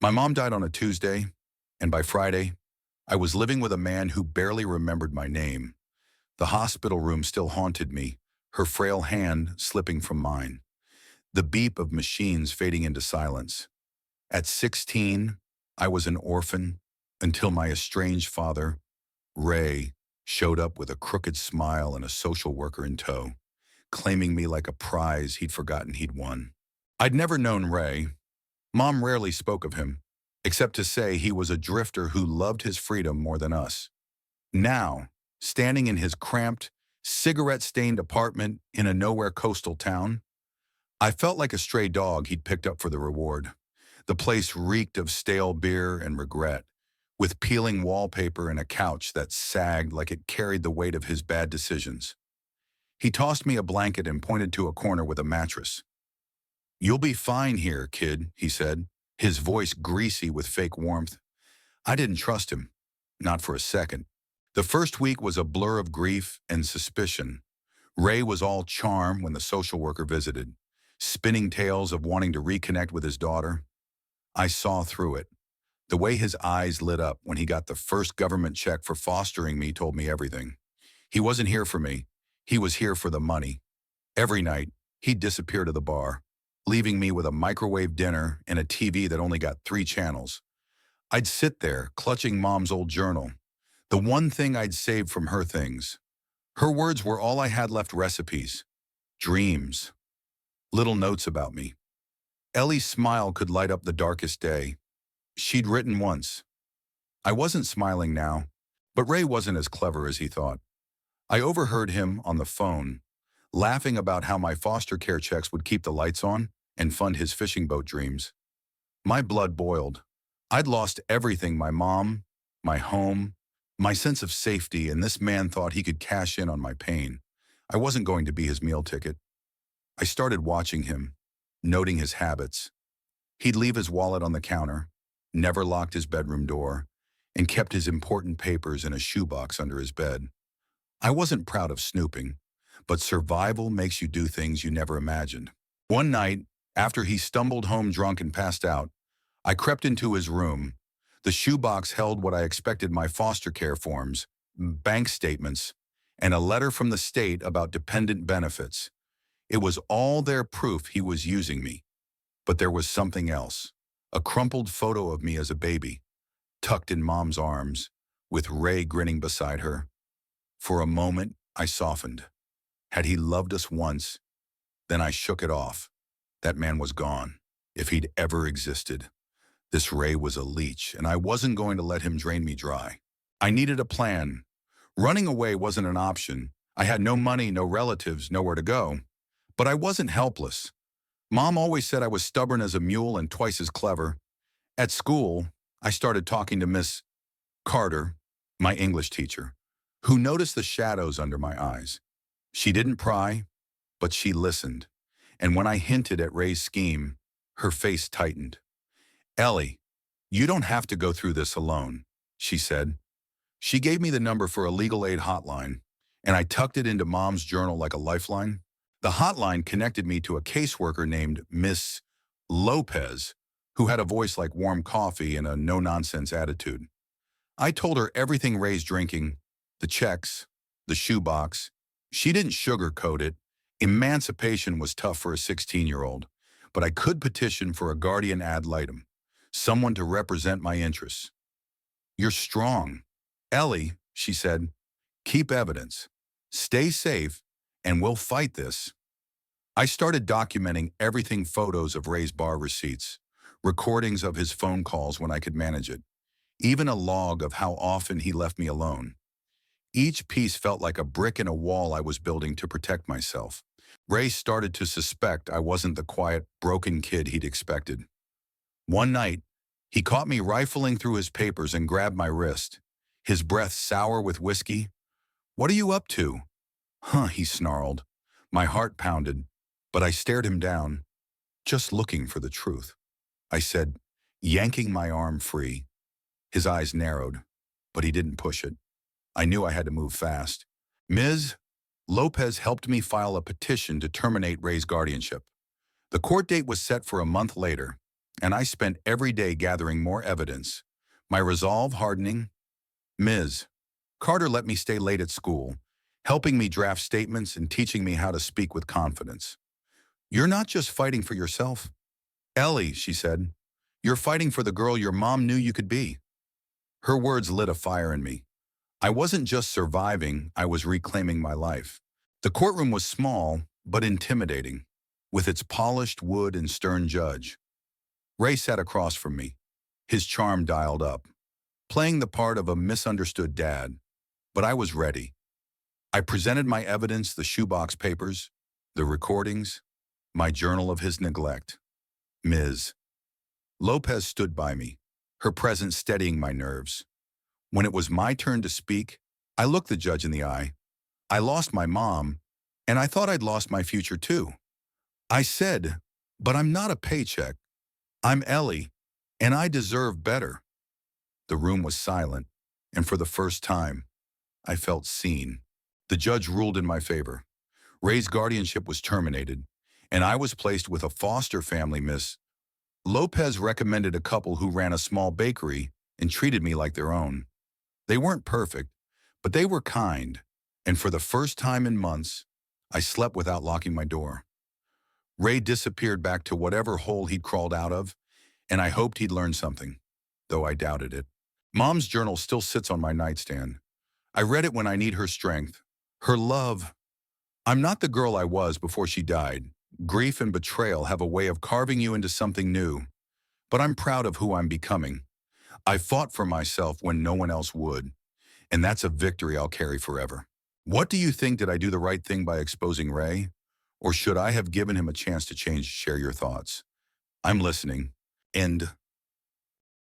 My mom died on a Tuesday, and by Friday, I was living with a man who barely remembered my name. The hospital room still haunted me, her frail hand slipping from mine, the beep of machines fading into silence. At 16, I was an orphan until my estranged father, Ray, showed up with a crooked smile and a social worker in tow, claiming me like a prize he'd forgotten he'd won. I'd never known Ray. Mom rarely spoke of him, except to say he was a drifter who loved his freedom more than us. Now, standing in his cramped, cigarette-stained apartment in a nowhere coastal town, I felt like a stray dog he'd picked up for the reward. The place reeked of stale beer and regret, with peeling wallpaper and a couch that sagged like it carried the weight of his bad decisions. He tossed me a blanket and pointed to a corner with a mattress. "You'll be fine here, kid," he said, his voice greasy with fake warmth. I didn't trust him, not for a second. The first week was a blur of grief and suspicion. Ray was all charm when the social worker visited, spinning tales of wanting to reconnect with his daughter. I saw through it. The way his eyes lit up when he got the first government check for fostering me told me everything. He wasn't here for me. He was here for the money. Every night, he'd disappear to the bar, leaving me with a microwave dinner and a TV that only got 3 channels. I'd sit there, clutching Mom's old journal, the one thing I'd saved from her things. Her words were all I had left: recipes, dreams, little notes about me. Ellie's smile could light up the darkest day. She'd written once. I wasn't smiling now, but Ray wasn't as clever as he thought. I overheard him on the phone, laughing about how my foster care checks would keep the lights on and fund his fishing boat dreams. My blood boiled. I'd lost everything: my mom, my home, my sense of safety, and this man thought he could cash in on my pain. I wasn't going to be his meal ticket. I started watching him, noting his habits. He'd leave his wallet on the counter, never locked his bedroom door, and kept his important papers in a shoebox under his bed. I wasn't proud of snooping, but survival makes you do things you never imagined. One night, after he stumbled home drunk and passed out, I crept into his room. The shoebox held what I expected: my foster care forms, bank statements, and a letter from the state about dependent benefits. It was all their proof he was using me. But there was something else. A crumpled photo of me as a baby, tucked in Mom's arms, with Ray grinning beside her. For a moment, I softened. Had he loved us once? Then I shook it off. That man was gone, if he'd ever existed. This Ray was a leech, and I wasn't going to let him drain me dry. I needed a plan. Running away wasn't an option. I had no money, no relatives, nowhere to go. But I wasn't helpless. Mom always said I was stubborn as a mule and twice as clever. At school, I started talking to Miss Carter, my English teacher, who noticed the shadows under my eyes. She didn't pry, but she listened. And when I hinted at Ray's scheme, her face tightened. "Ellie, you don't have to go through this alone," she said. She gave me the number for a legal aid hotline, and I tucked it into Mom's journal like a lifeline. The hotline connected me to a caseworker named Miss Lopez, who had a voice like warm coffee and a no-nonsense attitude. I told her everything: Ray's drinking, the checks, the shoebox. She didn't sugarcoat it. Emancipation was tough for a 16-year-old, but I could petition for a guardian ad litem, someone to represent my interests. "You're strong. Ellie," she said, "keep evidence. Stay safe, and we'll fight this." I started documenting everything: photos of Ray's bar receipts, recordings of his phone calls when I could manage it, even a log of how often he left me alone. Each piece felt like a brick in a wall I was building to protect myself. Ray started to suspect I wasn't the quiet, broken kid he'd expected. One night, he caught me rifling through his papers and grabbed my wrist, his breath sour with whiskey. "What are you up to?" "Huh," he snarled. My heart pounded, but I stared him down. "Just looking for the truth," I said, yanking my arm free. His eyes narrowed, but he didn't push it. I knew I had to move fast. Ms. Lopez helped me file a petition to terminate Ray's guardianship. The court date was set for a month later, and I spent every day gathering more evidence. My resolve hardening. Ms. Carter let me stay late at school, helping me draft statements and teaching me how to speak with confidence. "You're not just fighting for yourself, Ellie," she said. "You're fighting for the girl your mom knew you could be." Her words lit a fire in me. I wasn't just surviving, I was reclaiming my life. The courtroom was small, but intimidating, with its polished wood and stern judge. Ray sat across from me, his charm dialed up, playing the part of a misunderstood dad. But I was ready. I presented my evidence, the shoebox papers, the recordings, my journal of his neglect. Ms. Lopez stood by me, her presence steadying my nerves. When it was my turn to speak, I looked the judge in the eye. I lost my mom, and I thought I'd lost my future too. I said, "But I'm not a paycheck. I'm Ellie, and I deserve better." The room was silent, and for the first time, I felt seen. The judge ruled in my favor. Ray's guardianship was terminated, and I was placed with a foster family. Miss Lopez recommended a couple who ran a small bakery and treated me like their own. They weren't perfect, but they were kind, and for the first time in months, I slept without locking my door. Ray disappeared back to whatever hole he'd crawled out of, and I hoped he'd learned something, though I doubted it. Mom's journal still sits on my nightstand. I read it when I need her strength, her love. "I'm not the girl I was before she died. Grief and betrayal have a way of carving you into something new, but I'm proud of who I'm becoming. I fought for myself when no one else would, and that's a victory I'll carry forever." What do you think? Did I do the right thing by exposing Ray? Or should I have given him a chance to change? Share your thoughts. I'm listening. End.